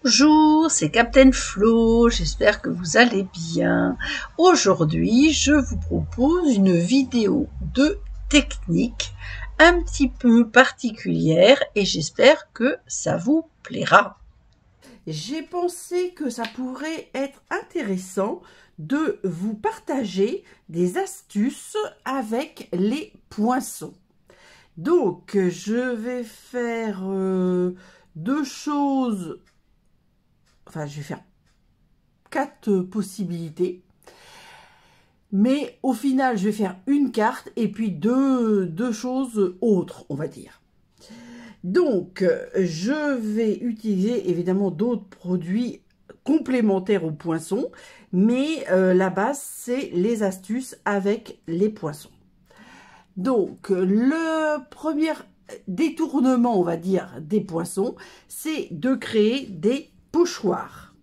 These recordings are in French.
Bonjour, c'est Captain Flo, j'espère que vous allez bien. Aujourd'hui, je vous propose une vidéo de technique un petit peu particulière et j'espère que ça vous plaira. J'ai pensé que ça pourrait être intéressant de vous partager des astuces avec les poinçons. Donc, je vais faire deux choses, enfin, je vais faire quatre possibilités. Mais au final, je vais faire une carte et puis deux choses autres, on va dire. Donc, je vais utiliser évidemment d'autres produits complémentaires aux poinçons, mais la base, c'est les astuces avec les poinçons. Donc, le premier détournement, on va dire, des poinçons, c'est de créer des pochoirs.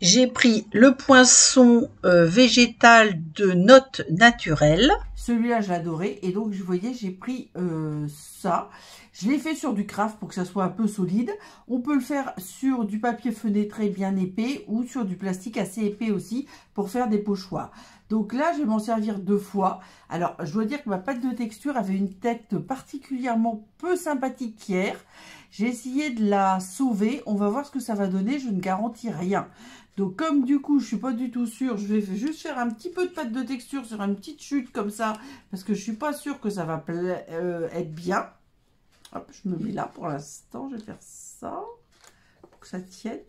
J'ai pris le poinçon végétal de notes naturelles. Celui-là, je l'adorais. Et donc, vous voyez, j'ai pris ça. Je l'ai fait sur du craft pour que ça soit un peu solide. On peut le faire sur du papier fenêtré bien épais ou sur du plastique assez épais aussi pour faire des pochoirs. Donc là, je vais m'en servir deux fois. Alors, je dois dire que ma pâte de texture avait une tête particulièrement peu sympathique hier. J'ai essayé de la sauver. On va voir ce que ça va donner. Je ne garantis rien. Donc comme du coup je suis pas du tout sûre, je vais juste faire un petit peu de pâte de texture sur une petite chute comme ça, parce que je suis pas sûre que ça va être bien. Hop, je me mets là pour l'instant, je vais faire ça, pour que ça tienne.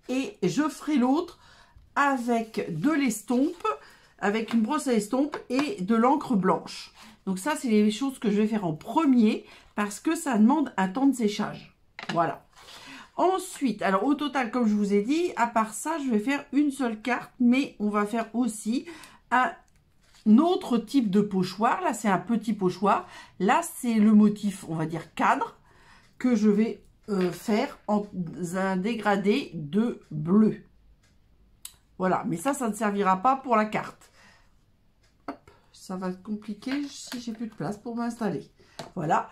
Et je ferai l'autre avec de l'estompe, avec une brosse à estompe et de l'encre blanche. Donc ça c'est les choses que je vais faire en premier, parce que ça demande un temps de séchage. Voilà. Ensuite, alors au total, comme je vous ai dit, à part ça, je vais faire une seule carte, mais on va faire aussi un autre type de pochoir. Là, c'est un petit pochoir. Là, c'est le motif, on va dire cadre, que je vais faire en un dégradé de bleu. Voilà, mais ça ne servira pas pour la carte. Hop, ça va être compliqué si j'ai plus de place pour m'installer. Voilà.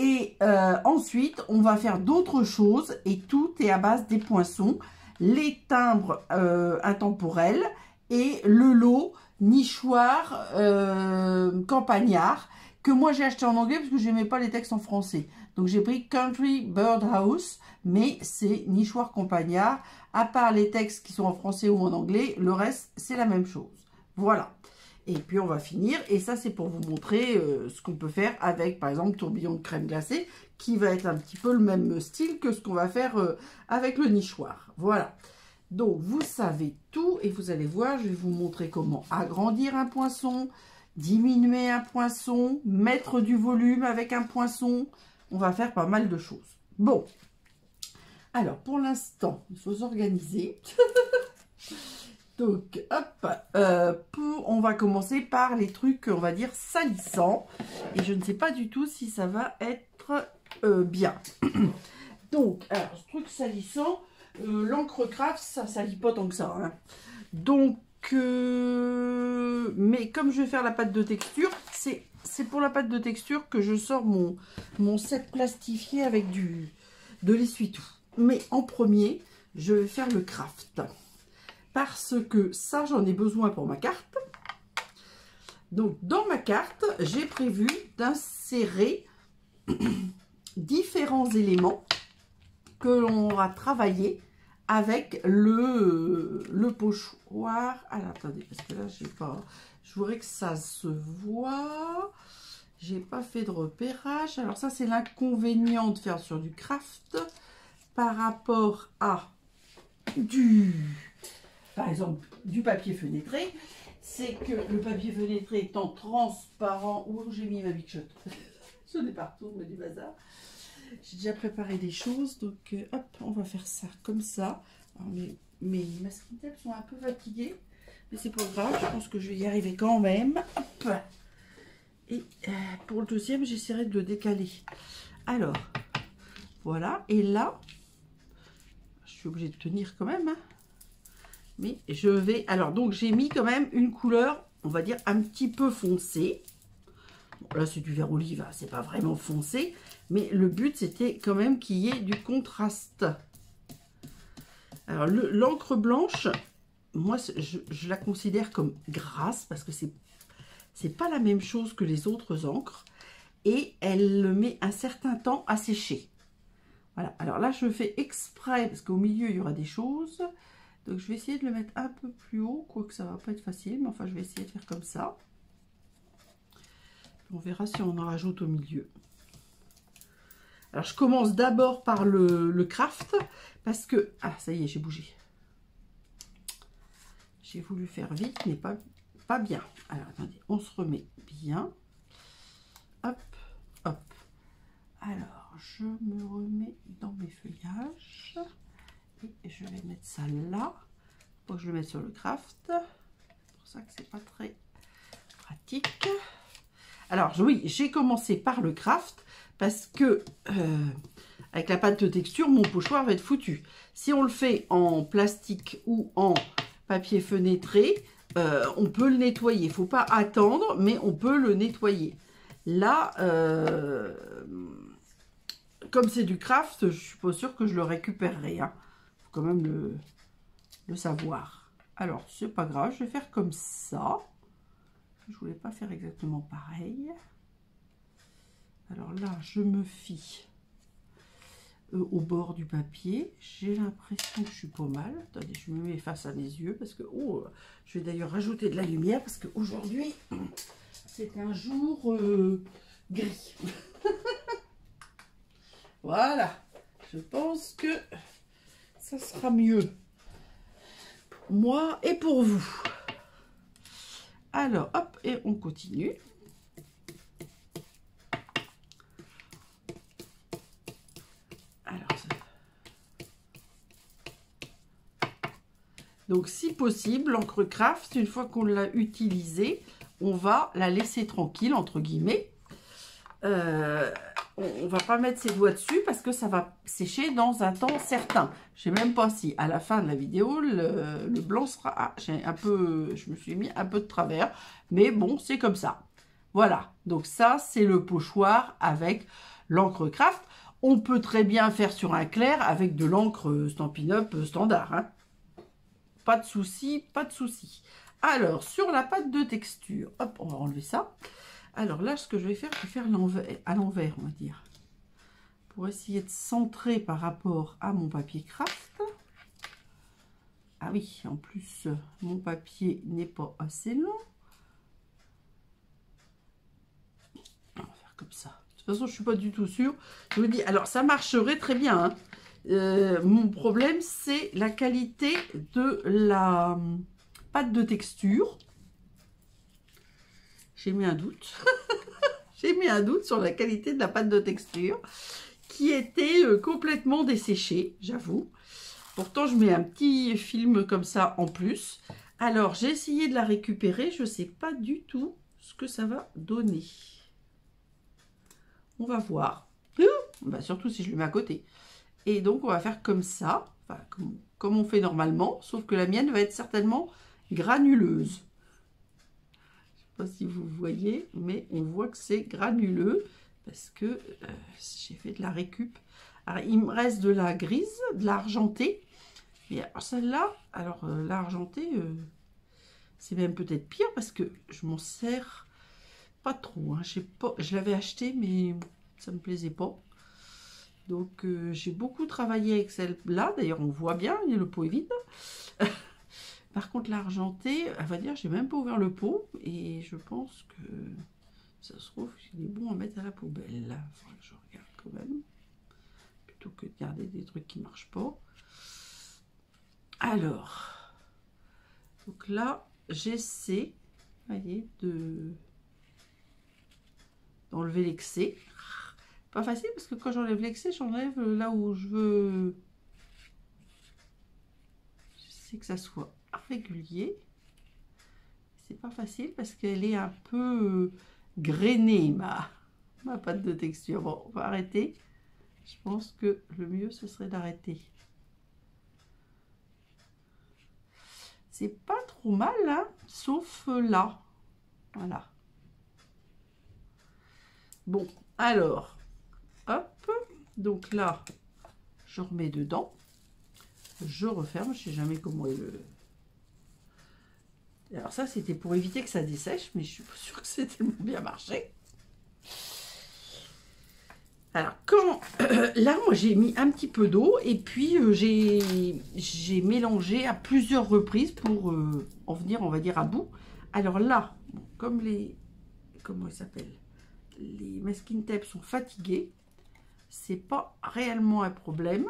Et ensuite, on va faire d'autres choses et tout est à base des poinçons, les timbres intemporels et le lot nichoir campagnard que moi j'ai acheté en anglais parce que je n'aimais pas les textes en français. Donc j'ai pris Country Birdhouse, mais c'est nichoir campagnard. À part les textes qui sont en français ou en anglais, le reste c'est la même chose. Voilà. Et puis on va finir, et ça c'est pour vous montrer ce qu'on peut faire avec par exemple tourbillon de crème glacée, qui va être un petit peu le même style que ce qu'on va faire avec le nichoir. Voilà, donc vous savez tout, et vous allez voir, je vais vous montrer comment agrandir un poinçon, diminuer un poinçon, mettre du volume avec un poinçon. On va faire pas mal de choses. Bon, alors pour l'instant, il faut s'organiser. Donc, hop, on va commencer par les trucs, on va dire, salissants. Et je ne sais pas du tout si ça va être bien. Donc, alors, ce truc salissant, l'encre craft, ça salit pas tant que ça. Hein. Donc, mais comme je vais faire la pâte de texture, c'est pour la pâte de texture que je sors mon set plastifié avec de l'essuie-tout. Mais en premier, je vais faire le craft. Parce que ça, j'en ai besoin pour ma carte. Donc, dans ma carte, j'ai prévu d'insérer différents éléments que l'on aura travaillé avec le pochoir. Alors, attendez, parce que là, j'ai pas... Je voudrais que ça se voit. J'ai pas fait de repérage. Alors, ça, c'est l'inconvénient de faire sur du craft par rapport à par exemple, du papier fenêtré, c'est que le papier fenêtré étant transparent, où j'ai mis ma bichotte, j'en ai partout, mais du bazar. J'ai déjà préparé des choses, donc hop, on va faire ça comme ça. Alors, mes masquinelles sont un peu fatiguées, mais c'est pas grave, je pense que je vais y arriver quand même. Hop. Et pour le deuxième, j'essaierai de le décaler. Alors, voilà, et là, je suis obligée de tenir quand même, hein. Mais je vais... Alors, donc, j'ai mis quand même une couleur, on va dire, un petit peu foncée. Bon, là, c'est du vert olive, hein, c'est pas vraiment foncé. Mais le but, c'était quand même qu'il y ait du contraste. Alors, l'encre blanche, moi, je la considère comme grasse parce que c'est pas la même chose que les autres encres. Et elle met un certain temps à sécher. Voilà. Alors là, je fais exprès parce qu'au milieu, il y aura des choses. Donc, je vais essayer de le mettre un peu plus haut, quoique ça va pas être facile. Mais enfin, je vais essayer de faire comme ça. On verra si on en rajoute au milieu. Alors, je commence d'abord par le craft parce que... Ah, ça y est, j'ai bougé. J'ai voulu faire vite, mais pas bien. Alors, attendez, on se remet bien. Hop, hop. Alors, je me remets dans mes feuillages. Et je vais mettre ça là. Pour que je le mette sur le craft. C'est pour ça que c'est pas très pratique. Alors, oui, j'ai commencé par le craft. Parce que, avec la pâte de texture, mon pochoir va être foutu. Si on le fait en plastique ou en papier fenêtré, on peut le nettoyer. Il ne faut pas attendre, mais on peut le nettoyer. Là, comme c'est du craft, je ne suis pas sûre que je le récupérerai. Hein. Faut quand même le savoir. Alors, c'est pas grave, je vais faire comme ça. Je voulais pas faire exactement pareil. Alors là, je me fie au bord du papier. J'ai l'impression que je suis pas mal. Attendez, je me mets face à mes yeux parce que... Oh, je vais d'ailleurs rajouter de la lumière parce qu'aujourd'hui, c'est un jour gris. Voilà. Je pense que ça sera mieux pour moi et pour vous. Alors, hop, et on continue. Donc, si possible, l'encre craft, une fois qu'on l'a utilisée, on va la laisser tranquille, entre guillemets. On ne va pas mettre ses doigts dessus parce que ça va sécher dans un temps certain. Je ne sais même pas si à la fin de la vidéo, le blanc sera... Ah, je me suis mis un peu de travers, mais bon, c'est comme ça. Voilà, donc ça, c'est le pochoir avec l'encre craft. On peut très bien faire sur un clair avec de l'encre Stampin' Up standard, hein. Pas de souci, pas de souci. Alors, sur la pâte de texture, hop, on va enlever ça. Alors là, ce que je vais faire à l'envers, on va dire. Pour essayer de centrer par rapport à mon papier craft. Ah oui, en plus, mon papier n'est pas assez long. On va faire comme ça. De toute façon, je ne suis pas du tout sûre. Je me dis, alors ça marcherait très bien, hein. Mon problème, c'est la qualité de la pâte de texture. J'ai mis un doute. J'ai mis un doute sur la qualité de la pâte de texture qui était complètement desséchée, j'avoue. Pourtant, je mets un petit film comme ça en plus. Alors, j'ai essayé de la récupérer. Je ne sais pas du tout ce que ça va donner. On va voir. Bah, surtout si je le mets à côté. Et donc, on va faire comme ça, enfin, comme on fait normalement, sauf que la mienne va être certainement granuleuse. Je ne sais pas si vous voyez, mais on voit que c'est granuleux parce que j'ai fait de la récup. Alors, il me reste de la grise, de l'argenté. Et celle-là, alors l'argenté, c'est même peut-être pire parce que je m'en sers pas trop. Hein. Je l'avais acheté, mais ça ne me plaisait pas. Donc, j'ai beaucoup travaillé avec celle-là. D'ailleurs, on voit bien, le pot est vide. Par contre, l'argenté, à vrai dire, j'ai même pas ouvert le pot. Et je pense que ça se trouve qu'il est bon à mettre à la poubelle. Il faudra que je regarde quand même. Plutôt que de garder des trucs qui ne marchent pas. Alors, donc là, j'essaie, vous voyez, d'enlever l'excès. Pas facile parce que quand j'enlève l'excès, j'enlève là où je veux. Je sais que ça soit régulier. C'est pas facile parce qu'elle est un peu grainée, ma pâte de texture. Bon, on va arrêter. Je pense que le mieux, ce serait d'arrêter. C'est pas trop mal, hein, sauf là. Voilà. Bon, alors, hop. Donc là, je remets dedans. Je referme, je sais jamais comment le... Alors ça, c'était pour éviter que ça dessèche, mais je suis pas sûre que c'est tellement bien marché. Alors, quand là, moi, j'ai mis un petit peu d'eau et puis j'ai mélangé à plusieurs reprises pour en venir, on va dire, à bout. Alors là, bon, comme les... Comment ils s'appellent? Les masking tape sont fatigués. C'est pas réellement un problème.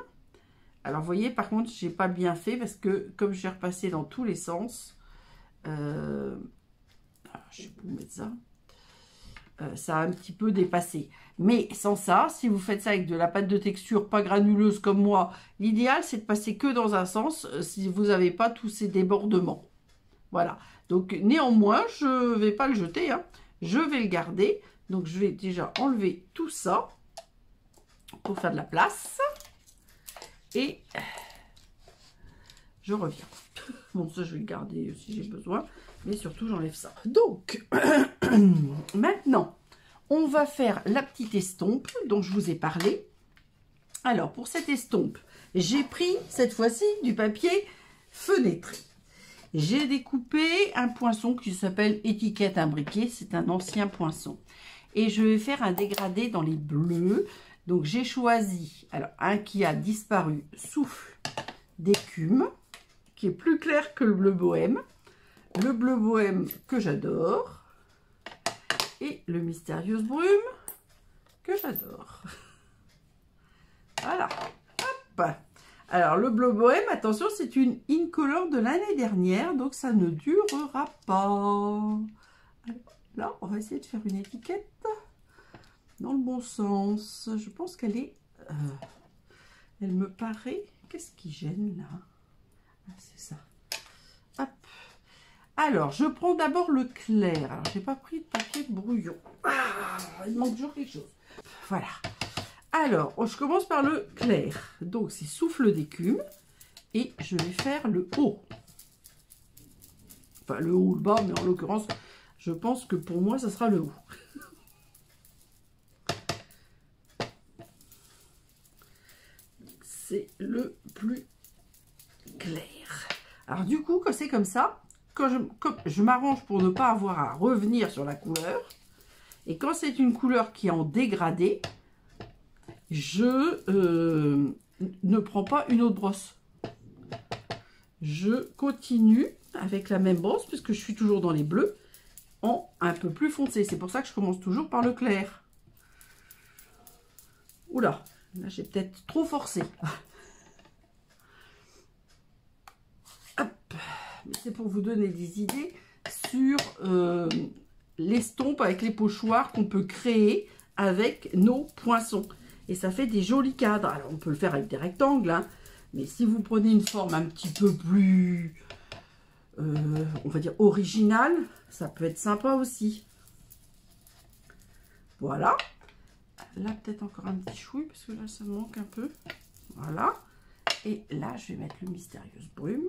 Alors, vous voyez, par contre, j'ai pas bien fait parce que comme j'ai repassé dans tous les sens... je sais pas où mettre ça. Ça a un petit peu dépassé. Mais sans ça, si vous faites ça avec de la pâte de texture pas granuleuse comme moi, l'idéal c'est de passer que dans un sens si vous n'avez pas tous ces débordements. Voilà. Donc néanmoins, je vais pas le jeter. Hein. Je vais le garder. Donc je vais déjà enlever tout ça pour faire de la place. Et je reviens. Bon, ça je vais le garder si j'ai besoin. Mais surtout, j'enlève ça. Donc, maintenant, on va faire la petite estompe dont je vous ai parlé. Alors, pour cette estompe, j'ai pris cette fois-ci du papier fenêtré. J'ai découpé un poinçon qui s'appelle étiquette imbriquée. C'est un ancien poinçon. Et je vais faire un dégradé dans les bleus. Donc, j'ai choisi alors un qui a disparu, souffle d'écume, qui est plus clair que le bleu bohème. Le bleu bohème que j'adore. Et le mystérieuse brume que j'adore. Voilà. Hop. Alors, le bleu bohème, attention, c'est une Incolor de l'année dernière. Donc, ça ne durera pas. Alors, là, on va essayer de faire une étiquette dans le bon sens. Je pense qu'elle est... elle me paraît... Qu'est-ce qui gêne, là? Ah, c'est ça. Hop. Alors, je prends d'abord le clair. Alors, j'ai pas pris de papier de brouillon. Ah, il manque toujours quelque chose. Voilà. Alors, je commence par le clair. Donc, c'est souffle d'écume. Et je vais faire le haut. Enfin, le haut ou le bas, mais en l'occurrence, je pense que pour moi, ça sera le haut. C'est le plus clair. Alors, du coup, quand c'est comme ça, comme je m'arrange pour ne pas avoir à revenir sur la couleur, et quand c'est une couleur qui est en dégradé, je ne prends pas une autre brosse. Je continue avec la même brosse, puisque je suis toujours dans les bleus, en un peu plus foncé. C'est pour ça que je commence toujours par le clair. Oula, là j'ai peut-être trop forcé. C'est pour vous donner des idées sur l'estompe avec les pochoirs qu'on peut créer avec nos poinçons. Et ça fait des jolis cadres. Alors, on peut le faire avec des rectangles, hein, mais si vous prenez une forme un petit peu plus, on va dire, originale, ça peut être sympa aussi. Voilà. Là, peut-être encore un petit chouille, parce que là, ça me manque un peu. Voilà. Et là, je vais mettre le mystérieuse brume.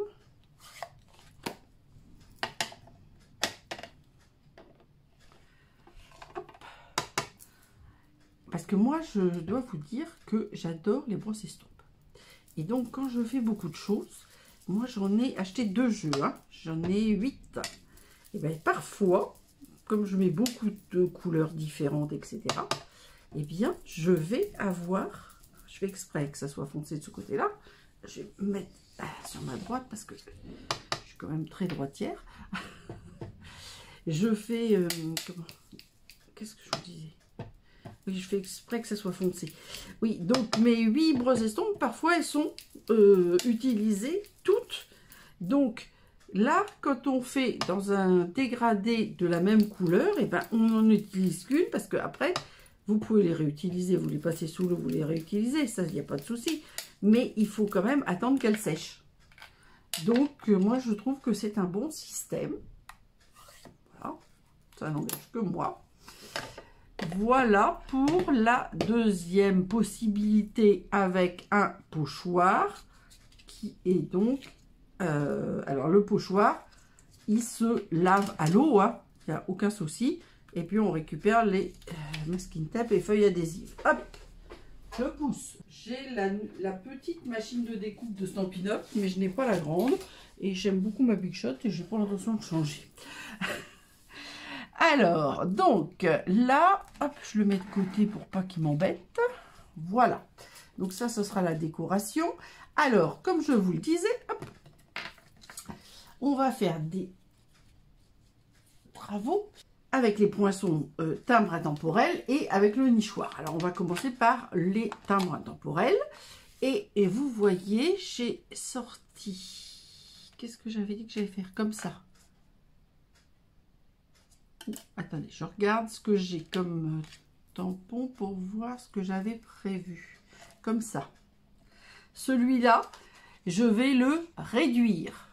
Parce que moi, je dois vous dire que j'adore les brosses estompes. Et donc, quand je fais beaucoup de choses, moi, j'en ai acheté 2 jeux. Hein. J'en ai 8. Et bien, parfois, comme je mets beaucoup de couleurs différentes, etc., eh bien, je vais avoir... Je fais exprès que ça soit foncé de ce côté-là. Je vais mettre sur ma droite parce que je suis quand même très droitière. Je fais... qu'est-ce que je vous disais? Oui, je fais exprès que ça soit foncé. Oui, donc mes 8 brosses estompes, parfois elles sont utilisées toutes. Donc là, quand on fait dans un dégradé de la même couleur, et ben on n'en utilise qu'une parce que après vous pouvez les réutiliser, vous les passez sous l'eau, vous les réutilisez, ça il n'y a pas de souci. Mais il faut quand même attendre qu'elles sèchent. Donc moi je trouve que c'est un bon système. Voilà, ça n'engage que moi. Voilà pour la deuxième possibilité avec un pochoir qui est donc... alors le pochoir, il se lave à l'eau, hein, il n'y a aucun souci. Et puis on récupère les masking tape et feuilles adhésives. Hop, je pousse. J'ai la petite machine de découpe de Stampin' Up, mais je n'ai pas la grande. Et j'aime beaucoup ma Big Shot et je n'ai pas l'intention de changer. Alors, donc là, hop, je le mets de côté pour pas qu'il m'embête. Voilà. Donc ça, ce sera la décoration. Alors, comme je vous le disais, hop, on va faire des travaux avec les poinçons timbres intemporels et avec le nichoir. Alors, on va commencer par les timbres intemporels. Et vous voyez, j'ai sorti... Qu'est-ce que j'avais dit que j'allais faire? Comme ça. Attendez, je regarde ce que j'ai comme tampon pour voir ce que j'avais prévu. Comme ça. Celui-là, je vais le réduire.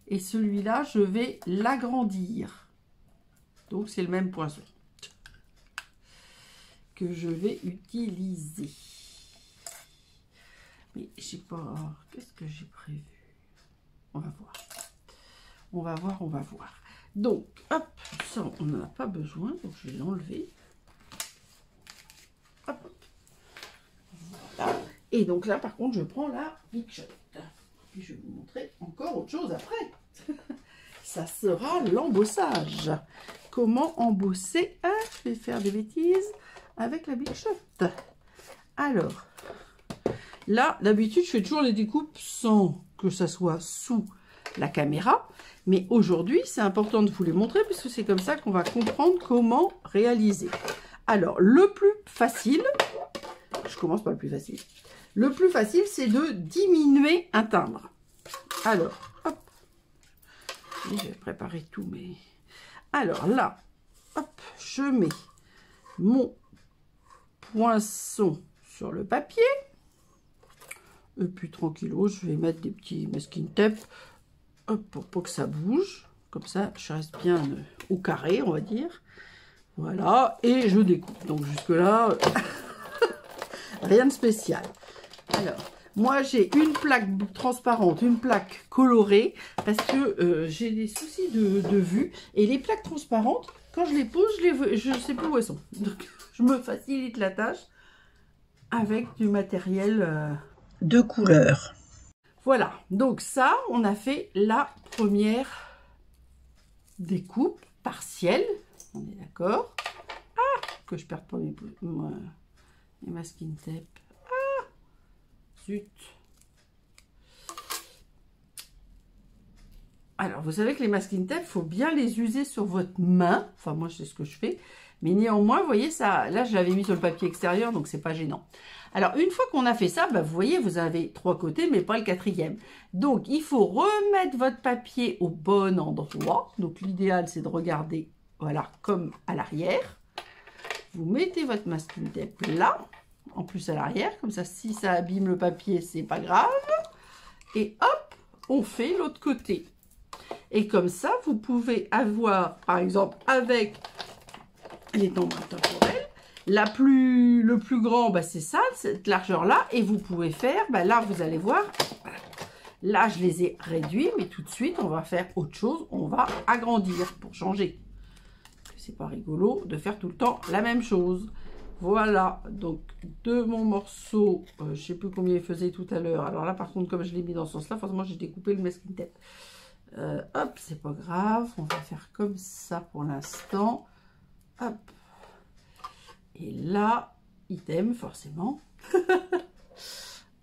Et celui-là, je vais l'agrandir. Donc, c'est le même poinçon que je vais utiliser. Mais j'ai pas... Qu'est-ce que j'ai prévu? On va voir. On va voir, on va voir. Donc, hop, ça, on n'en a pas besoin. Donc, je vais l'enlever. Hop, hop. Voilà. Et donc là, par contre, je prends la Big Shot. Puis, je vais vous montrer encore autre chose après. Ça sera l'embossage. Comment embosser? Ah, je vais faire des bêtises avec la Big Shot. Alors, là, d'habitude, je fais toujours les découpes sans que ça soit sous la caméra. Mais aujourd'hui, c'est important de vous les montrer puisque c'est comme ça qu'on va comprendre comment réaliser. Alors, le plus facile, je commence par le plus facile. Le plus facile, c'est de diminuer un timbre. Alors, hop. J'ai préparé tout, mais... Alors là, hop, je mets mon poinçon sur le papier. Et puis tranquillo, je vais mettre des petits masking tape pour pas que ça bouge. Comme ça, je reste bien au carré, on va dire. Voilà, et je découpe. Donc jusque là, rien de spécial. Alors, moi j'ai une plaque transparente, une plaque colorée, parce que j'ai des soucis de vue. Et les plaques transparentes, quand je les pose, je ne sais plus où elles sont. Donc je me facilite la tâche avec du matériel... de couleur. Voilà, donc ça, on a fait la première découpe partielle. On est d'accord? Ah, que je perde pas mes masking tape. Ah, zut. Alors, vous savez que les masking tape, il faut bien les user sur votre main. Enfin, moi, c'est ce que je fais. Mais néanmoins, vous voyez, ça, là, je l'avais mis sur le papier extérieur, donc c'est pas gênant. Alors, une fois qu'on a fait ça, bah, vous voyez, vous avez 3 côtés, mais pas le 4e. Donc, il faut remettre votre papier au bon endroit. Donc, l'idéal, c'est de regarder, voilà, comme à l'arrière. Vous mettez votre masking tape là, en plus à l'arrière. Comme ça, si ça abîme le papier, c'est pas grave. Et hop, on fait l'autre côté. Et comme ça, vous pouvez avoir, par exemple, avec les timbres intemporels, le plus grand, bah, c'est ça, cette largeur-là. Et vous pouvez faire, bah, là, vous allez voir, là, je les ai réduits, mais tout de suite, on va faire autre chose. On va agrandir pour changer. C'est pas rigolo de faire tout le temps la même chose. Voilà, donc de mon morceau, je sais plus combien il faisait tout à l'heure. Alors là, par contre, comme je l'ai mis dans ce sens-là, forcément, j'ai découpé le masking tape. Hop, c'est pas grave, on va faire comme ça pour l'instant. Hop. Et là, item, forcément.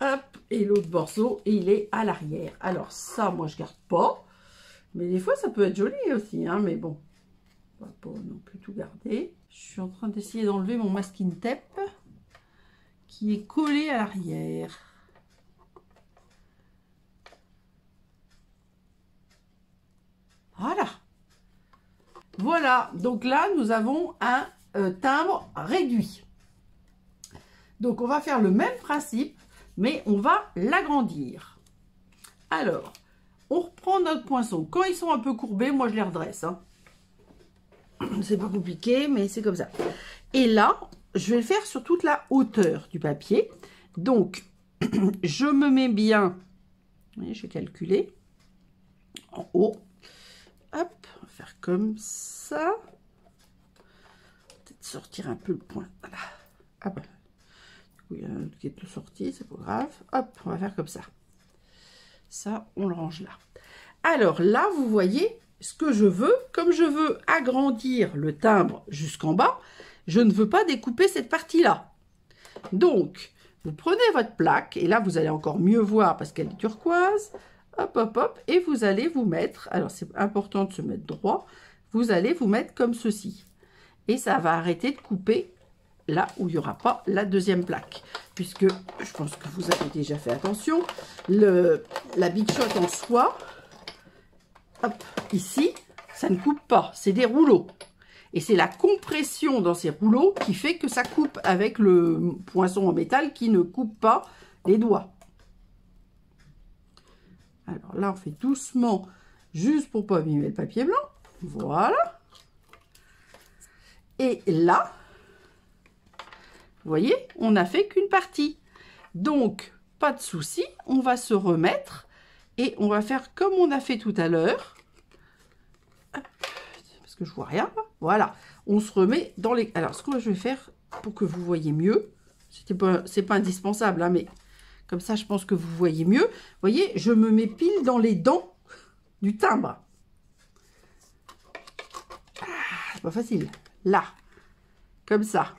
Hop, et l'autre morceau, il est à l'arrière. Alors ça, moi, je garde pas. Mais des fois, ça peut être joli aussi, hein, mais bon. On va pas non plus tout garder. Je suis en train d'essayer d'enlever mon masking tape qui est collé à l'arrière. Voilà. Voilà. Donc là, nous avons un timbre réduit. Donc, on va faire le même principe, mais on va l'agrandir. Alors, on reprend notre poinçon. Quand ils sont un peu courbés, moi, je les redresse. Hein. C'est pas compliqué, mais c'est comme ça. Et là, je vais le faire sur toute la hauteur du papier. Donc, je me mets bien, vous voyez, je vais calculer, en haut. Hop, on va faire comme ça. Peut-être sortir un peu le point. Voilà. Hop. Oui, il y en a un autre qui est sorti, c'est pas grave. Hop, on va faire comme ça. Ça, on le range là. Alors là, vous voyez ce que je veux. Comme je veux agrandir le timbre jusqu'en bas, je ne veux pas découper cette partie-là. Donc, vous prenez votre plaque, et là, vous allez encore mieux voir parce qu'elle est turquoise. Hop, hop, hop, et vous allez vous mettre, alors c'est important de se mettre droit, vous allez vous mettre comme ceci. Et ça va arrêter de couper là où il n'y aura pas la deuxième plaque. Puisque, je pense que vous avez déjà fait attention, la Big Shot en soie, hop, ici, ça ne coupe pas, c'est des rouleaux. Et c'est la compression dans ces rouleaux qui fait que ça coupe avec le poinçon en métal qui ne coupe pas les doigts. Alors là, on fait doucement, juste pour ne pas abîmer le papier blanc. Voilà. Et là, vous voyez, on n'a fait qu'une partie. Donc, pas de souci, on va se remettre et on va faire comme on a fait tout à l'heure. Parce que je vois rien. Voilà, on se remet dans les... Alors, ce que je vais faire pour que vous voyez mieux, c'est pas indispensable, hein, mais comme ça, je pense que vous voyez mieux. Vous voyez, je me mets pile dans les dents du timbre. Ah, c'est pas facile. Là, comme ça.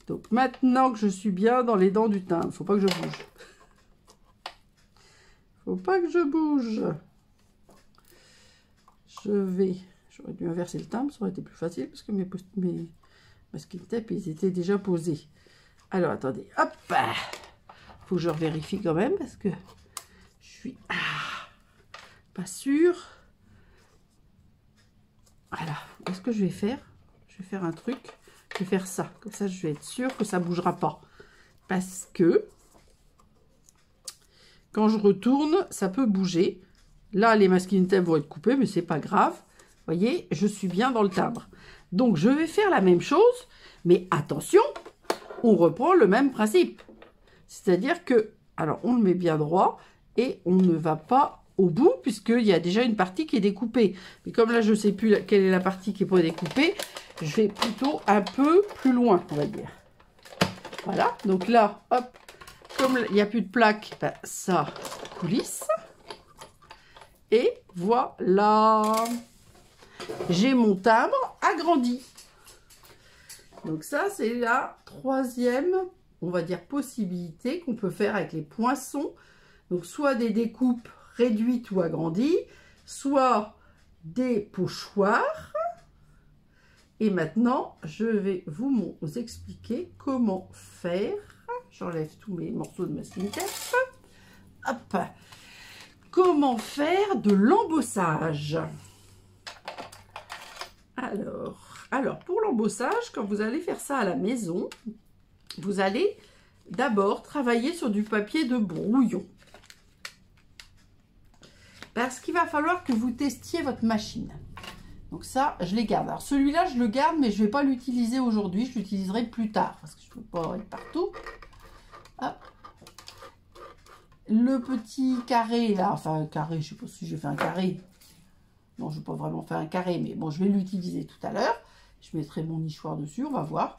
Donc, maintenant que je suis bien dans les dents du timbre, faut pas que je bouge. Faut pas que je bouge. J'aurais dû inverser le timbre, ça aurait été plus facile parce que mes masking tape, ils étaient déjà posés. Alors, attendez, hop. Faut que je vérifie quand même parce que je suis pas sûre. Voilà, qu'est-ce que je vais faire? Je vais faire un truc, je vais faire ça. Comme ça, je vais être sûre que ça ne bougera pas. Parce que quand je retourne, ça peut bouger. Là, les masking tape vont être coupés, mais c'est pas grave. Vous voyez, je suis bien dans le timbre. Donc, je vais faire la même chose, mais attention, on reprend le même principe. C'est-à-dire que, alors, on le met bien droit et on ne va pas au bout puisqu'il y a déjà une partie qui est découpée. Mais comme là, je ne sais plus quelle est la partie qui est pas découpée, je vais plutôt un peu plus loin, on va dire. Voilà, donc là, hop, comme il n'y a plus de plaque, ben, ça coulisse. Et voilà, j'ai mon timbre agrandi. Donc ça, c'est la troisième, on va dire, possibilité qu'on peut faire avec les poinçons. Donc soit des découpes réduites ou agrandies, soit des pochoirs. Et maintenant, je vais vous expliquer comment faire. J'enlève tous mes morceaux de masking tape. Hop. Comment faire de l'embossage. Alors, pour l'embossage, quand vous allez faire ça à la maison, vous allez d'abord travailler sur du papier de brouillon. Parce qu'il va falloir que vous testiez votre machine. Donc ça, je les garde. Alors celui-là, je le garde, mais je ne vais pas l'utiliser aujourd'hui. Je l'utiliserai plus tard, parce que je ne peux pas être partout. Hop. Le petit carré, là, enfin un carré, je ne sais pas si j'ai fait un carré. Non, je ne vais pas vraiment faire un carré, mais bon, je vais l'utiliser tout à l'heure. Je mettrai mon nichoir dessus, on va voir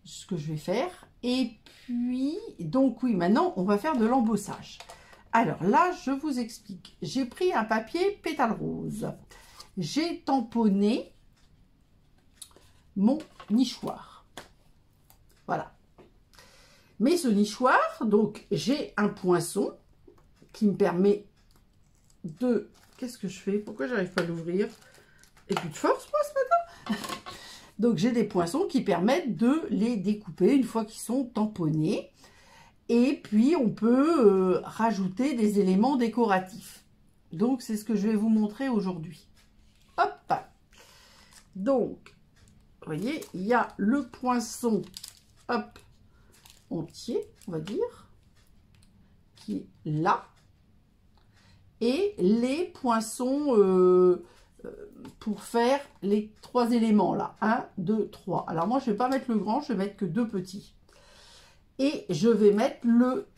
ce que je vais faire. Et puis, donc oui, maintenant, on va faire de l'embossage. Alors là, je vous explique. J'ai pris un papier pétale rose. J'ai tamponné mon nichoir. Voilà. Mais ce nichoir, donc, j'ai un poinçon qui me permet de... Qu'est-ce que je fais? Pourquoi j'arrive pas à l'ouvrir? Et plus de force, moi, ce matin. Donc, j'ai des poinçons qui permettent de les découper une fois qu'ils sont tamponnés. Et puis, on peut rajouter des éléments décoratifs. Donc, c'est ce que je vais vous montrer aujourd'hui. Hop! Donc, vous voyez, il y a le poinçon, hop, entier, on va dire, qui est là. Et les poinçons pour faire les 3 éléments là. 1, 2, 3. Alors moi, je ne vais pas mettre le grand, je vais mettre que 2 petits. Et je vais mettre le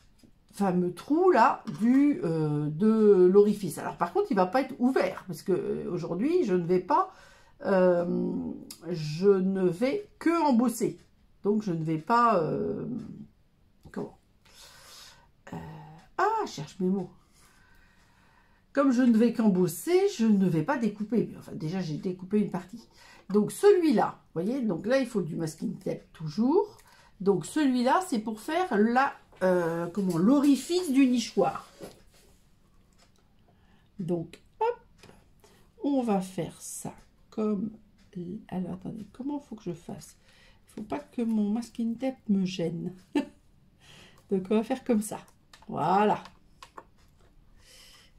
fameux trou là de l'orifice. Alors par contre, il ne va pas être ouvert parce que aujourd'hui, je ne vais pas, je ne vais que embosser. Donc je ne vais pas Ah, je cherche mes mots. Comme je ne vais qu'embosser, je ne vais pas découper. Enfin, déjà, j'ai découpé une partie. Donc, celui-là, vous voyez, donc là, il faut du masking tape toujours. Donc, celui-là, c'est pour faire l'orifice du nichoir. Donc, hop, on va faire ça comme... Alors, attendez, comment il faut que je fasse? Il ne faut pas que mon masking tape me gêne. Donc, on va faire comme ça. Voilà.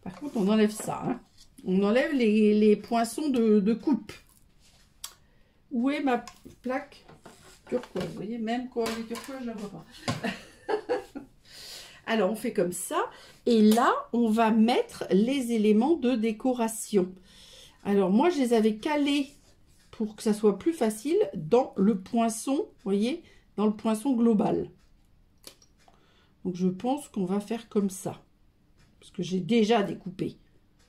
Par contre, on enlève ça. Hein. On enlève les poinçons de coupe. Où est ma plaque turquoise? Vous voyez, même quand elle est turquoise, je ne la vois pas. Alors, on fait comme ça. Et là, on va mettre les éléments de décoration. Alors, moi, je les avais calés pour que ça soit plus facile dans le poinçon, vous voyez, dans le poinçon global. Donc, je pense qu'on va faire comme ça. Parce que j'ai déjà découpé.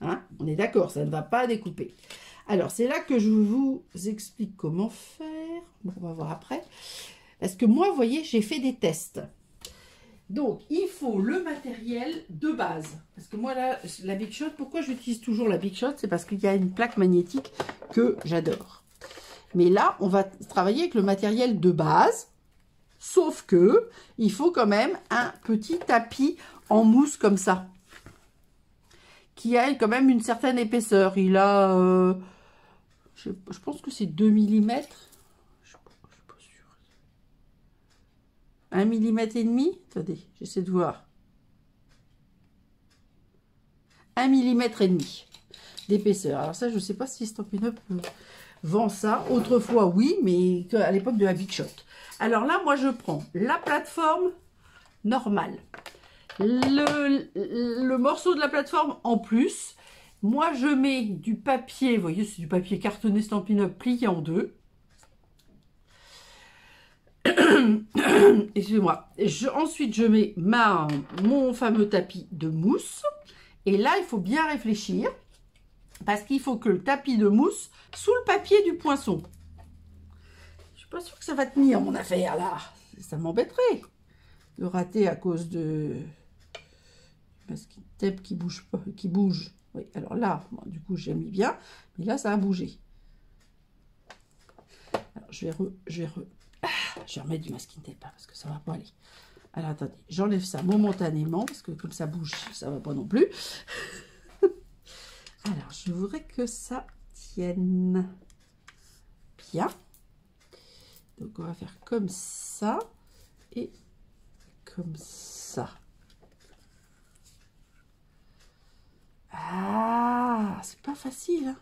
Hein? On est d'accord, ça ne va pas découper. Alors, c'est là que je vous explique comment faire. Bon, on va voir après. Parce que moi, vous voyez, j'ai fait des tests. Donc, il faut le matériel de base. Parce que moi, là, la Big Shot, pourquoi j'utilise toujours la Big Shot? C'est parce qu'il y a une plaque magnétique que j'adore. Mais là, on va travailler avec le matériel de base. Sauf que, il faut quand même un petit tapis en mousse comme ça. Qui a quand même une certaine épaisseur. Il a, je pense que c'est 2 mm. Je suis pas sûre. 1 mm et demi. Attendez, j'essaie de voir. 1 mm et demi d'épaisseur. Alors ça, je ne sais pas si Stampin' Up vend ça. Autrefois, oui, mais à l'époque de la Big Shot. Alors là, moi, je prends la plateforme normale. Le morceau de la plateforme en plus, moi je mets du papier, vous voyez, c'est du papier cartonné Stampin' Up plié en deux. Excusez-moi. Ensuite, je mets mon fameux tapis de mousse. Et là, il faut bien réfléchir parce qu'il faut que le tapis de mousse sous le papier du poinçon. Je suis pas sûre que ça va tenir mon affaire là. Ça m'embêterait de rater à cause de... masking tape qui bouge pas, qui bouge. Oui, alors là, bon, du coup, j'ai mis bien, mais là, ça a bougé. Alors, je vais remettre du masking tape parce que ça va pas aller. Alors, attendez, j'enlève ça momentanément parce que comme ça bouge, ça va pas non plus. Alors, je voudrais que ça tienne bien. Donc, on va faire comme ça et comme ça. Ah, c'est pas facile. Hein.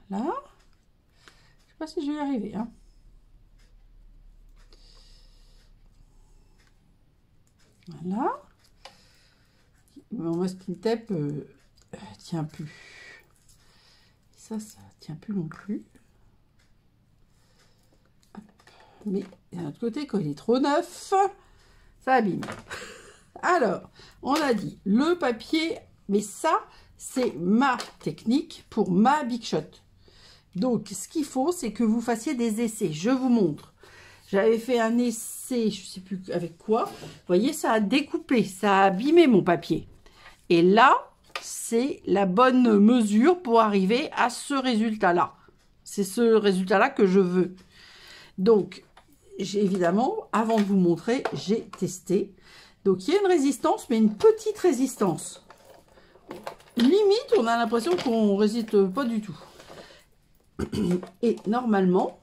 Là, je sais pas si je vais y arriver. Hein. Voilà. Mon masking tape tient plus. Ça tient plus non plus. Mais d'un autre côté, quand il est trop neuf, ça abîme. Alors, on a dit le papier, mais ça, c'est ma technique pour ma Big Shot. Donc, ce qu'il faut, c'est que vous fassiez des essais. Je vous montre. J'avais fait un essai, je ne sais plus avec quoi. Vous voyez, ça a découpé, ça a abîmé mon papier. Et là, c'est la bonne mesure pour arriver à ce résultat-là. C'est ce résultat-là que je veux. Donc, évidemment, avant de vous montrer, j'ai testé. Donc, il y a une résistance, mais une petite résistance. Limite, on a l'impression qu'on ne résiste pas du tout. Et normalement,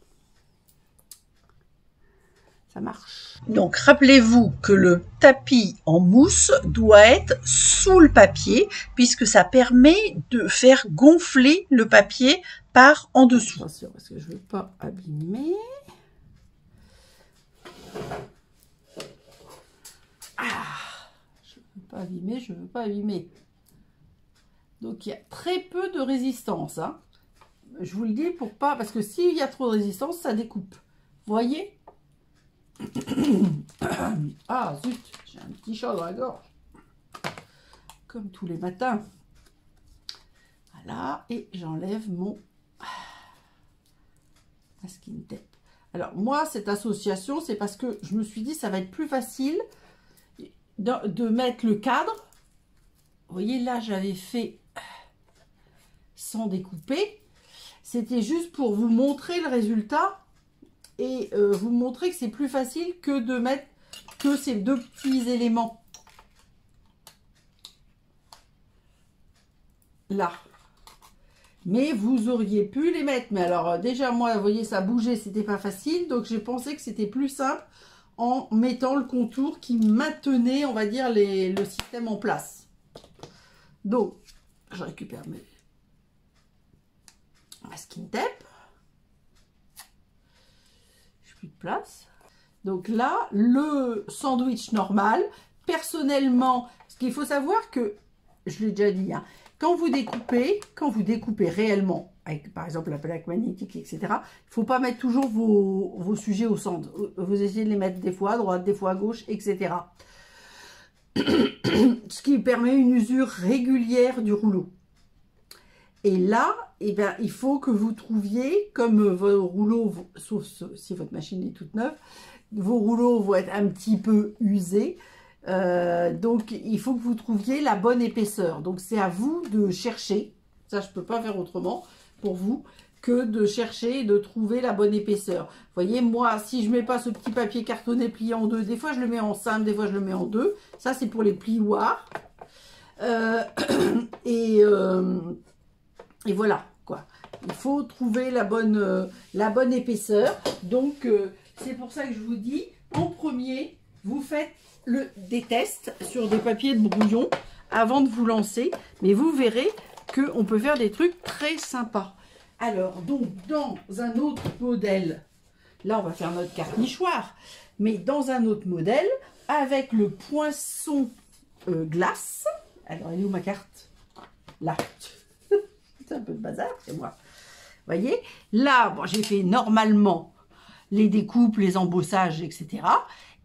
ça marche. Donc, rappelez-vous que le tapis en mousse doit être sous le papier, puisque ça permet de faire gonfler le papier par en dessous. Attention, parce que je ne veux pas abîmer. Ah, je ne veux pas abîmer, je ne veux pas abîmer. Donc, il y a très peu de résistance. Hein. Je vous le dis pour pas... Parce que s'il y a trop de résistance, ça découpe. Vous voyez? Ah, zut, j'ai un petit chat dans la gorge. Comme tous les matins. Voilà, et j'enlève mon... masking tape. Alors moi, cette association, c'est parce que je me suis dit ça va être plus facile de mettre le cadre. Vous voyez, là, j'avais fait sans découper. C'était juste pour vous montrer le résultat et vous montrer que c'est plus facile que de mettre que ces deux petits éléments. Là. Mais vous auriez pu les mettre. Mais alors, déjà, moi, vous voyez, ça bougeait, c'était pas facile. Donc, j'ai pensé que c'était plus simple en mettant le contour qui maintenait, on va dire, le système en place. Donc, je récupère mes masking tape. J'ai plus de place. Donc là, le sandwich normal, personnellement, ce qu'il faut savoir que, je l'ai déjà dit, hein, quand vous découpez réellement, avec par exemple la plaque magnétique, etc., il ne faut pas mettre toujours vos sujets au centre. Vous essayez de les mettre des fois à droite, des fois à gauche, etc. Ce qui permet une usure régulière du rouleau. Et là, eh bien, il faut que vous trouviez, comme vos rouleaux, sauf si votre machine est toute neuve, vos rouleaux vont être un petit peu usés. Donc, il faut que vous trouviez la bonne épaisseur. Donc, c'est à vous de chercher. Ça, je ne peux pas faire autrement pour vous que de chercher et de trouver la bonne épaisseur. Vous voyez, moi, si je ne mets pas ce petit papier cartonné plié en deux, des fois, je le mets en simple, des fois, je le mets en deux. Ça, c'est pour les plioirs. Et voilà, quoi. Il faut trouver la bonne épaisseur. Donc, c'est pour ça que je vous dis, en premier, vous faites des tests sur des papiers de brouillon avant de vous lancer. Mais vous verrez qu'on peut faire des trucs très sympas. Alors, donc, dans un autre modèle, là, on va faire notre carte nichoir. Mais dans un autre modèle, avec le poinçon glace. Alors, elle est où ma carte? Là. C'est un peu de bazar, c'est moi. Vous voyez, là, bon, j'ai fait normalement les découpes, les embossages, etc.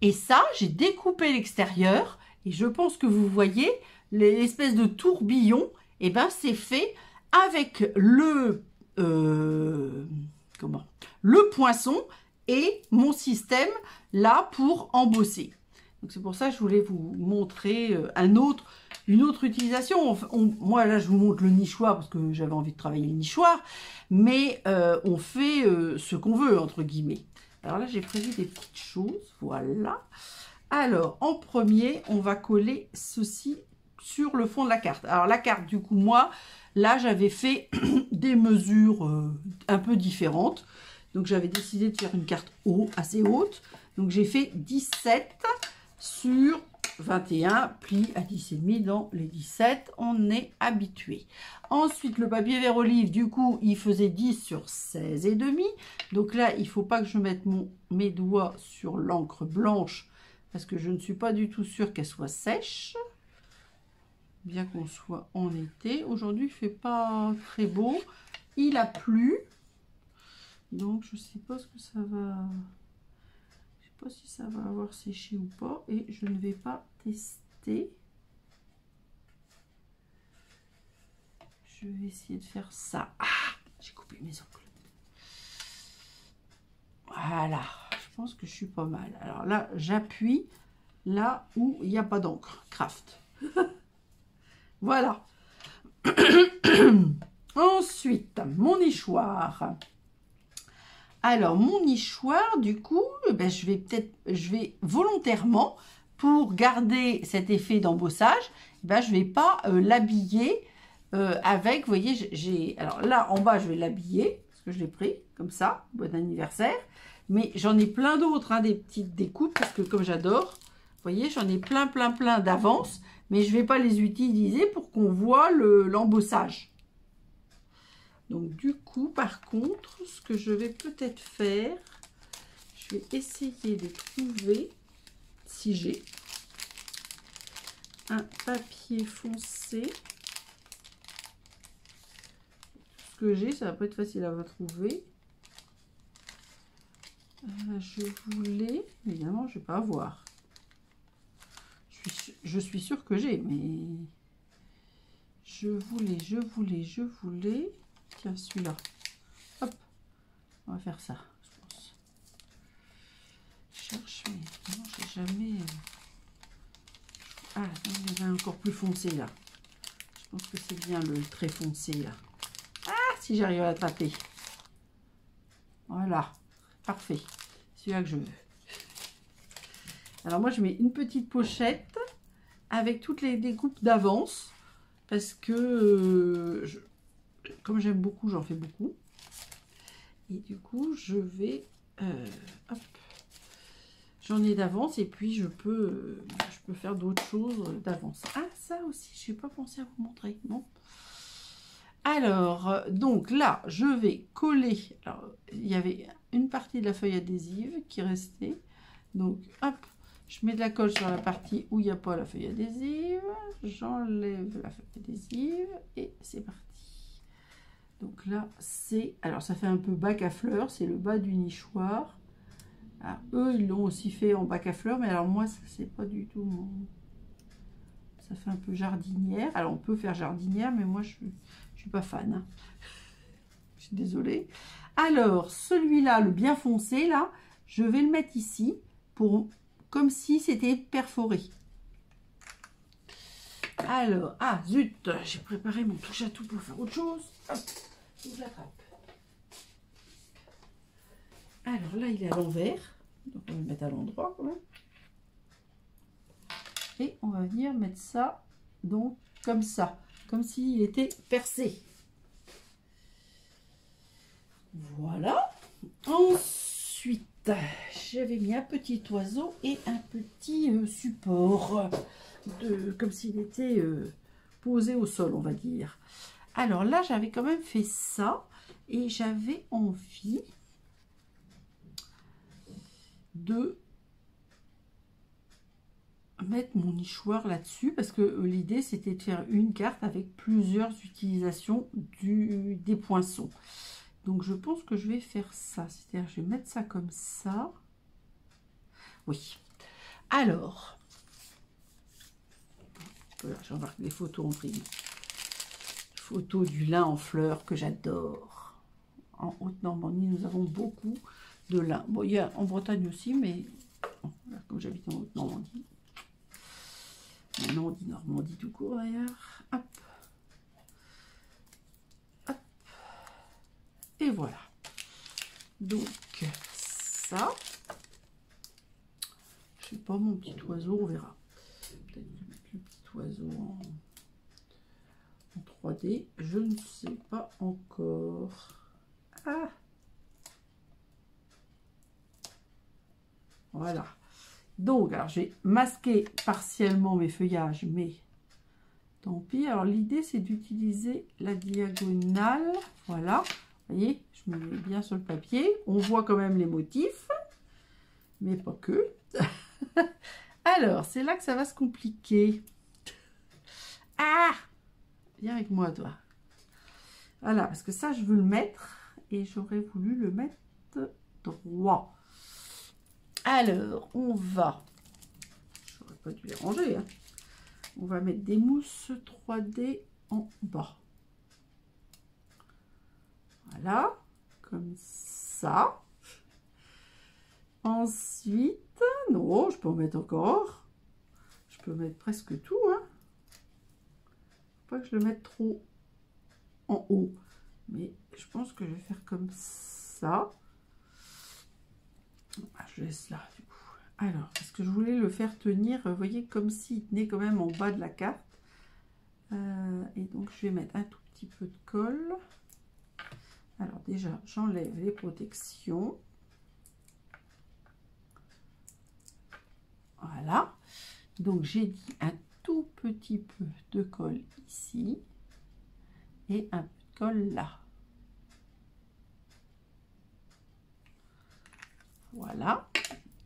Et ça, j'ai découpé l'extérieur. Et je pense que vous voyez, l'espèce de tourbillon, et ben, c'est fait avec le poinçon et mon système là pour embosser. Donc, c'est pour ça que je voulais vous montrer une autre utilisation. Moi, là, je vous montre le nichoir parce que j'avais envie de travailler le nichoir. Mais on fait ce qu'on veut, entre guillemets. Alors là, j'ai prévu des petites choses. Voilà. Alors, en premier, on va coller ceci sur le fond de la carte. Alors, la carte, du coup, moi, là, j'avais fait des mesures un peu différentes. Donc, j'avais décidé de faire une carte assez haute. Donc, j'ai fait 17 sur 21, plis à 10,5 dans les 17, on est habitué. Ensuite, le papier vert olive, du coup, il faisait 10 sur 16,5. Donc là, il ne faut pas que je mette mes doigts sur l'encre blanche parce que je ne suis pas du tout sûre qu'elle soit sèche. Bien qu'on soit en été. Aujourd'hui, il ne fait pas très beau. Il a plu. Donc, je ne sais pas ce que ça va... pas si ça va avoir séché ou pas et je ne vais pas tester. Je vais essayer de faire ça. Ah, j'ai coupé mes ongles. Voilà, je pense que je suis pas mal. Alors là, j'appuie là où il n'y a pas d'encre. Craft. Voilà. Ensuite, mon nichoir. Alors, mon nichoir, du coup, ben, je vais volontairement, pour garder cet effet d'embossage, ben, je ne vais pas l'habiller avec, vous voyez, alors là, en bas, je vais l'habiller, parce que je l'ai pris, comme ça, bon anniversaire. Mais j'en ai plein d'autres, hein, des petites découpes, parce que comme j'adore, vous voyez, j'en ai plein d'avance, mais je ne vais pas les utiliser pour qu'on voit l'embossage. Donc, du coup, par contre, ce que je vais peut-être faire, je vais essayer de trouver, si j'ai un papier foncé. Ce que j'ai, ça va pas être facile à retrouver. Je voulais, évidemment, je ne vais pas avoir. Je suis sûre que j'ai, mais je voulais. Tiens, celui-là. Hop, on va faire ça. cherche, mais non, j'ai jamais... Ah, non, il y en a encore plus foncé là. Je pense que c'est bien le très foncé là. Ah, si j'arrive à l'attraper. Voilà, parfait. Celui-là que je veux. Alors moi, je mets une petite pochette avec toutes les découpes d'avance. Parce que, comme j'aime beaucoup, j'en fais beaucoup. Et du coup, je vais... hop. J'en ai d'avance et puis je peux faire d'autres choses d'avance. Ah, ça aussi, je n'ai pas pensé à vous montrer. Bon. Alors, donc là, je vais coller. Alors, il y avait une partie de la feuille adhésive qui restait. Donc, hop, je mets de la colle sur la partie où il n'y a pas la feuille adhésive. J'enlève la feuille adhésive et c'est parti. Donc là, c'est... Alors, ça fait un peu bac à fleurs. C'est le bas du nichoir. Alors, eux, ils l'ont aussi fait en bac à fleurs, mais alors moi, c'est pas du tout mon... Ça fait un peu jardinière. Alors, on peut faire jardinière, mais moi, je suis pas fan. Hein. Je suis désolée. Alors, celui-là, le bien foncé, là, je vais le mettre ici, pour comme si c'était perforé. Alors, ah, zut, j'ai préparé mon touche à tout pour faire autre chose. Hop, je l'attrape. Alors là, il est à l'envers. Donc, on va le mettre à l'endroit quand même. Et on va venir mettre ça, donc, comme ça. Comme s'il était percé. Voilà. Ensuite, j'avais mis un petit oiseau et un petit support. Comme s'il était posé au sol, on va dire. Alors là, j'avais quand même fait ça. Et j'avais envie... de mettre mon nichoir là-dessus parce que l'idée c'était de faire une carte avec plusieurs utilisations des poinçons. Donc je pense que je vais faire ça, c'est-à-dire je vais mettre ça comme ça. Oui. Alors, voilà, j'embarque des photos en prime. Photos du lin en fleurs que j'adore. En Haute-Normandie, nous avons beaucoup de lin. Bon, il y a en Bretagne aussi, mais bon, voilà, comme j'habite en Haute-Normandie. Maintenant, on dit Normandie tout court d'ailleurs. Hop. Hop. Et voilà. Donc, ça. Je sais pas, mon petit oiseau, on verra. Peut-être le petit oiseau en 3D. Je ne sais pas encore. Ah! Voilà. Donc, alors j'ai masqué partiellement mes feuillages, mais tant pis. Alors, l'idée, c'est d'utiliser la diagonale. Voilà. Vous voyez, je me mets bien sur le papier. On voit quand même les motifs, mais pas que. Alors, c'est là que ça va se compliquer. Ah! Viens avec moi, toi. Voilà, parce que ça, je veux le mettre. Et j'aurais voulu le mettre droit. Alors, on va... J'aurais pas dû les ranger. Hein. On va mettre des mousses 3D en bas. Voilà. Comme ça. Ensuite... Non, je peux en mettre encore. Je peux mettre presque tout. Hein. Faut pas que je le mette trop en haut. Mais je pense que je vais faire comme ça. Je laisse là, du coup. Alors, parce que je voulais le faire tenir, vous voyez, comme s'il tenait quand même en bas de la carte. Et donc, je vais mettre un tout petit peu de colle. Alors, déjà, j'enlève les protections. Voilà. Donc, j'ai dit un tout petit peu de colle ici. Et un peu de colle là. Voilà.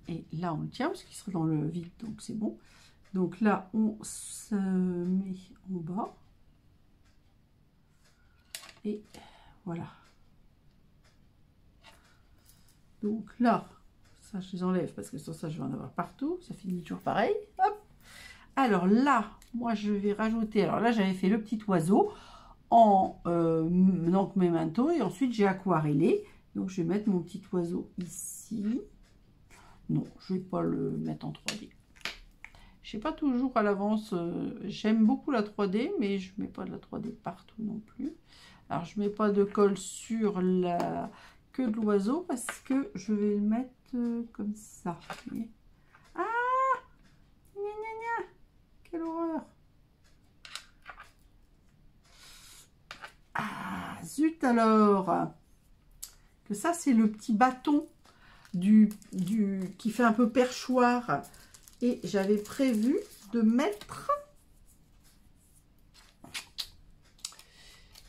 Et là, on le tient parce qu'il sera dans le vide, donc c'est bon. Donc là, on se met en bas. Et voilà. Donc là, ça, je les enlève parce que sur ça, je vais en avoir partout. Ça finit toujours pareil. Hop. Alors là, moi, je vais rajouter... Alors là, j'avais fait le petit oiseau en donc mes manteaux. Et ensuite, j'ai aquarellé. Donc, je vais mettre mon petit oiseau ici. Non, je vais pas le mettre en 3D. Je sais pas toujours à l'avance. J'aime beaucoup la 3D, mais je mets pas de la 3D partout non plus. Alors, je mets pas de colle sur la queue de l'oiseau parce que je vais le mettre comme ça. Ah, gna, gna, gna. Quelle horreur! Ah, zut alors! Que ça, c'est le petit bâton qui fait un peu perchoir. Et j'avais prévu de mettre...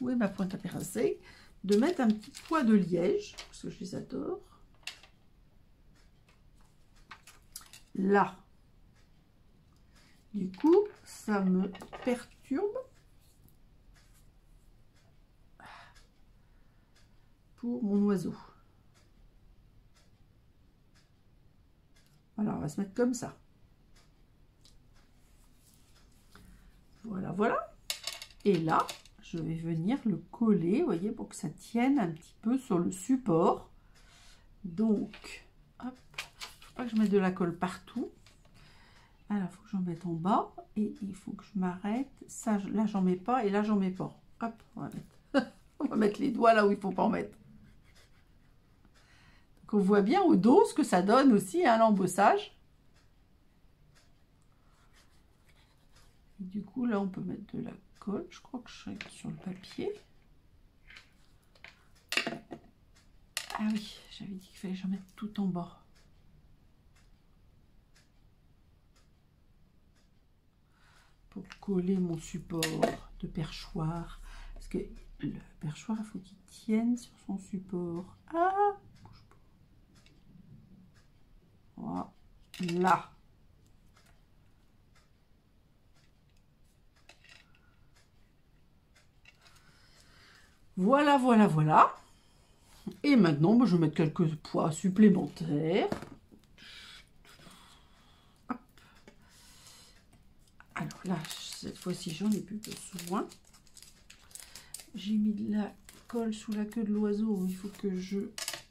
Où est ma pointe à pincer? De mettre un petit pois de liège, parce que je les adore. Là. Du coup, ça me perturbe. Pour mon oiseau. Voilà, on va se mettre comme ça. Voilà, voilà. Et là, je vais venir le coller, vous voyez, pour que ça tienne un petit peu sur le support. Donc, hop, faut pas que je mette de la colle partout. Alors, il faut que j'en mette en bas et il faut que je m'arrête. Ça, là, j'en mets pas et là, j'en mets pas. Hop, on va mettre les doigts là où il faut pas en mettre. Donc, on voit bien au dos ce que ça donne aussi à l'embossage. Du coup, là, on peut mettre de la colle. Je crois que je serai sur le papier. Ah oui, j'avais dit qu'il fallait que j'en mette tout en bas. Pour coller mon support de perchoir. Parce que le perchoir, il faut qu'il tienne sur son support. Ah, bouge pas. Voilà. Voilà, voilà, voilà. Et maintenant, je vais mettre quelques poids supplémentaires. Hop. Alors là, cette fois-ci, j'en ai plus besoin. J'ai mis de la colle sous la queue de l'oiseau. Il faut que je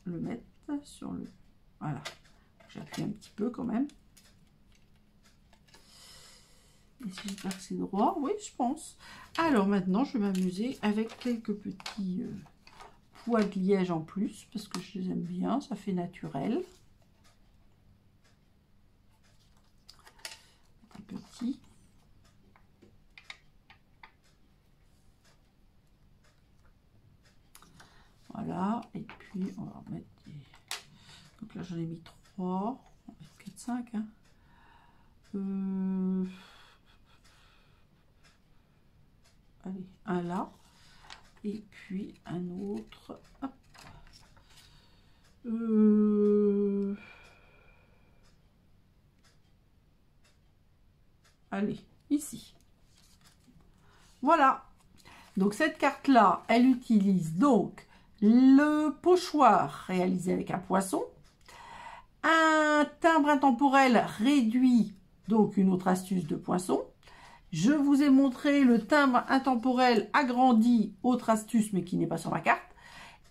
le mette sur le... Voilà. J'appuie un petit peu quand même. J'espère que c'est droit. Oui, je pense. Alors maintenant, je vais m'amuser avec quelques petits pois de liège en plus, parce que je les aime bien, ça fait naturel. Un petit. Voilà, et puis on va remettre des... Donc là, j'en ai mis 3. On va mettre 4, 5. Hein. Allez, un là. Et puis un autre. Hop. Allez, ici. Voilà. Donc cette carte-là, elle utilise donc le pochoir réalisé avec un poisson, un timbre intemporel réduit, donc une autre astuce de poisson. Je vous ai montré le timbre intemporel agrandi, autre astuce mais qui n'est pas sur ma carte,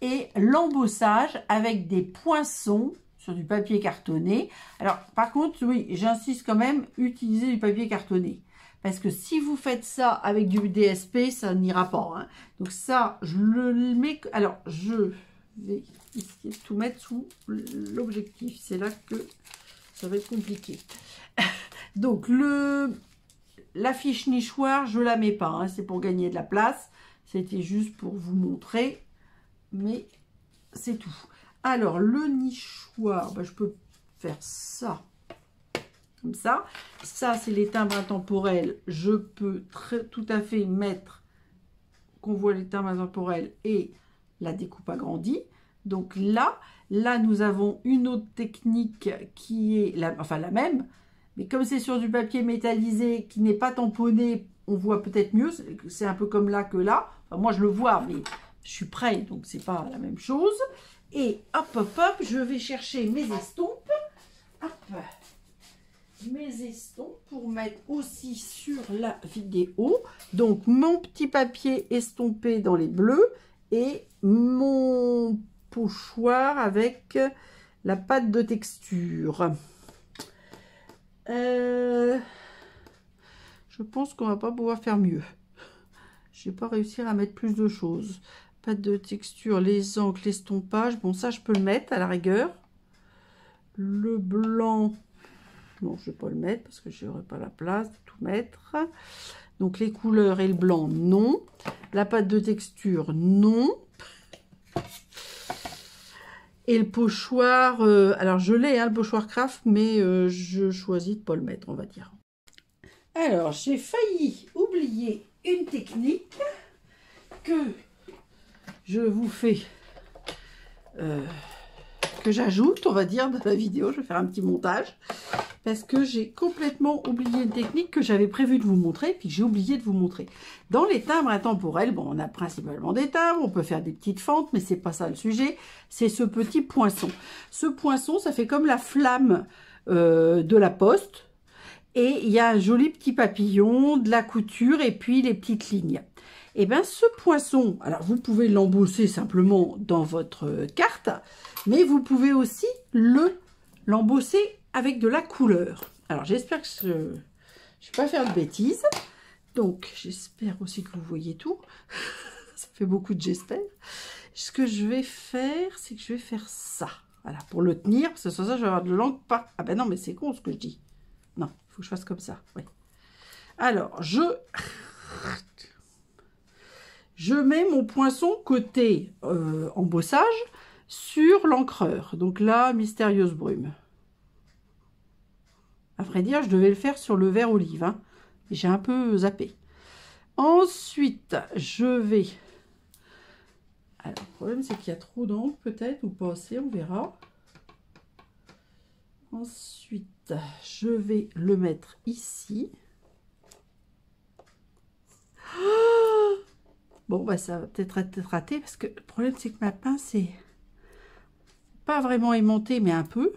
et l'embossage avec des poinçons sur du papier cartonné. Alors par contre, oui, j'insiste quand même, utilisez du papier cartonné. Parce que si vous faites ça avec du DSP, ça n'ira pas. Hein. Donc ça, je le mets... Alors, je vais essayer de tout mettre sous l'objectif. C'est là que ça va être compliqué. Donc, la fiche nichoir, je ne la mets pas. Hein. C'est pour gagner de la place. C'était juste pour vous montrer. Mais c'est tout. Alors, le nichoir, je peux faire ça. Comme ça. Ça, c'est les timbres intemporels. Je peux tout à fait mettre, qu'on voit les timbres intemporels et la découpe agrandie. Donc là, nous avons une autre technique qui est, la même. Mais comme c'est sur du papier métallisé qui n'est pas tamponné, on voit peut-être mieux. C'est un peu comme là que là. Enfin, moi, je le vois, mais je suis près, donc c'est pas la même chose. Et hop, hop, hop, je vais chercher mes estompes. Hop. Mes estompes pour mettre aussi sur la vidéo. Donc mon petit papier estompé dans les bleus et mon pochoir avec la pâte de texture. Je pense qu'on va pas pouvoir faire mieux. Je vais pas réussir à mettre plus de choses. Pâte de texture, les encres, l'estompage. Bon, ça, je peux le mettre à la rigueur. Le blanc, non, je vais pas le mettre parce que je n'aurai pas la place de tout mettre. Donc, les couleurs et le blanc, non. La pâte de texture, non. Et le pochoir, alors je l'ai, hein, le pochoir craft, mais je choisis de ne pas le mettre, on va dire. Alors, j'ai failli oublier une technique que je vous fais, que j'ajoute, on va dire, dans la vidéo. Je vais faire un petit montage, parce que j'ai complètement oublié une technique que j'avais prévu de vous montrer, puis j'ai oublié de vous montrer. Dans les timbres intemporels, bon, on a principalement des timbres, on peut faire des petites fentes, mais c'est pas ça le sujet, c'est ce petit poinçon. Ce poinçon, ça fait comme la flamme de la poste, et il y a un joli petit papillon, de la couture, et puis les petites lignes. Et bien, ce poinçon, alors vous pouvez l'embosser simplement dans votre carte, mais vous pouvez aussi l'embosser avec de la couleur. Alors, j'espère que je ne vais pas faire de bêtises. Donc, j'espère aussi que vous voyez tout. Ça fait beaucoup de j'espère. Ce que je vais faire, c'est que je vais faire ça. Voilà, pour le tenir, parce que sans ça, je vais avoir de l'encre pas. Ah ben non, mais c'est con ce que je dis. Non, il faut que je fasse comme ça. Oui. Alors, je mets mon poinçon côté embossage sur l'encreur. Donc là, Mystérieuse Brume. À vrai dire, je devais le faire sur le vert olive. Hein. J'ai un peu zappé. Ensuite, je vais... Alors, le problème, c'est qu'il y a trop d'encre, peut-être, ou pas assez, on verra. Ensuite, je vais le mettre ici. Bon, bah, ça va peut-être être raté, parce que le problème, c'est que ma pince est pas vraiment aimantée, mais un peu.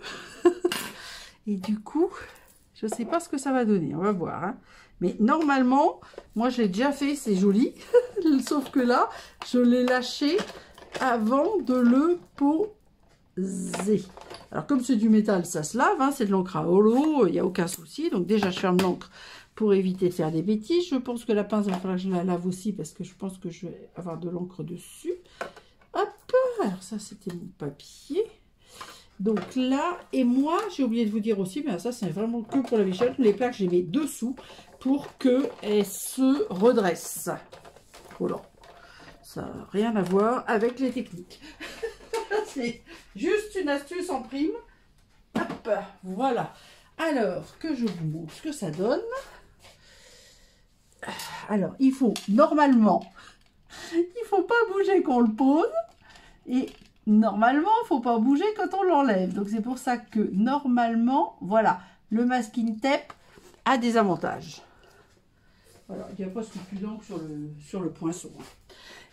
Et du coup, je ne sais pas ce que ça va donner. On va voir. Hein. Mais normalement, moi, je l'ai déjà fait, c'est joli. Sauf que là, je l'ai lâché avant de le poser. Alors, comme c'est du métal, ça se lave. Hein, c'est de l'encre à holo, il n'y a aucun souci. Donc, déjà, je ferme l'encre pour éviter de faire des bêtises. Je pense que la pince, il va falloir que je la lave aussi parce que je pense que je vais avoir de l'encre dessus. Hop, alors ça, c'était mon papier. Donc là, et moi, j'ai oublié de vous dire aussi, mais ça, c'est vraiment que pour la bichette. Les plaques, je les mets dessous pour qu'elles se redressent. Voilà. Ça n'a rien à voir avec les techniques. C'est juste une astuce en prime. Hop, voilà. Alors, que je vous montre ce que ça donne. Alors, il faut, normalement, il ne faut pas bouger quand on le pose. Et normalement, il ne faut pas bouger quand on l'enlève. Donc, c'est pour ça que, normalement, voilà, le masking tape a des avantages. Voilà, il n'y a pas plus d'encre sur le poinçon.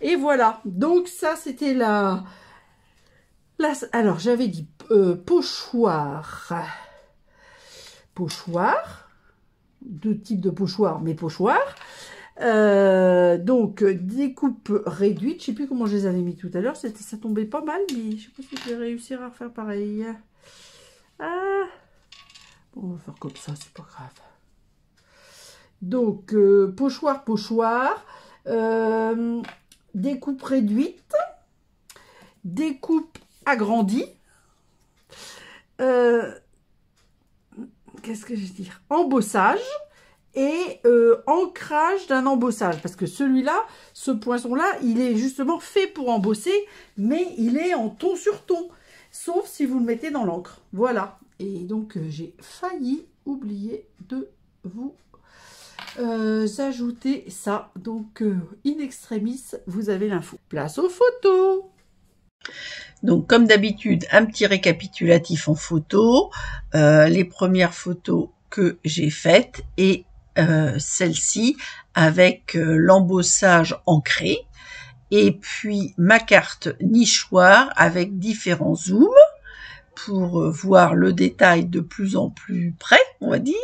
Et voilà, donc ça, c'était alors, j'avais dit pochoir. Pochoir. Deux types de pochoirs, mais pochoirs. Donc, découpe réduite. Je ne sais plus comment je les avais mis tout à l'heure. Ça tombait pas mal, mais je ne sais pas si je vais réussir à refaire pareil. Ah. Bon, on va faire comme ça, c'est pas grave. Donc, pochoir, découpe réduite, découpe agrandie, qu'est-ce que je veux dire, embossage et ancrage d'un embossage. Parce que celui-là, ce poinçon-là, il est justement fait pour embosser, mais il est en ton sur ton, sauf si vous le mettez dans l'encre. Voilà. Et donc, j'ai failli oublier de vous ajouter ça. Donc, in extremis, vous avez l'info. Place aux photos. Donc, comme d'habitude, un petit récapitulatif en photo. Les premières photos que j'ai faites et celle-ci avec l'embossage ancré. Et puis, ma carte nichoir avec différents zooms pour voir le détail de plus en plus près, on va dire.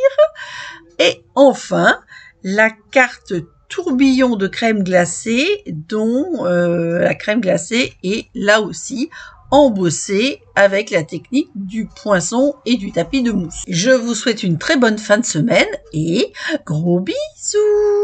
Et enfin, la carte tourbillon de crème glacée dont la crème glacée est là aussi embosser avec la technique du poinçon et du tapis de mousse. Je vous souhaite une très bonne fin de semaine et gros bisous!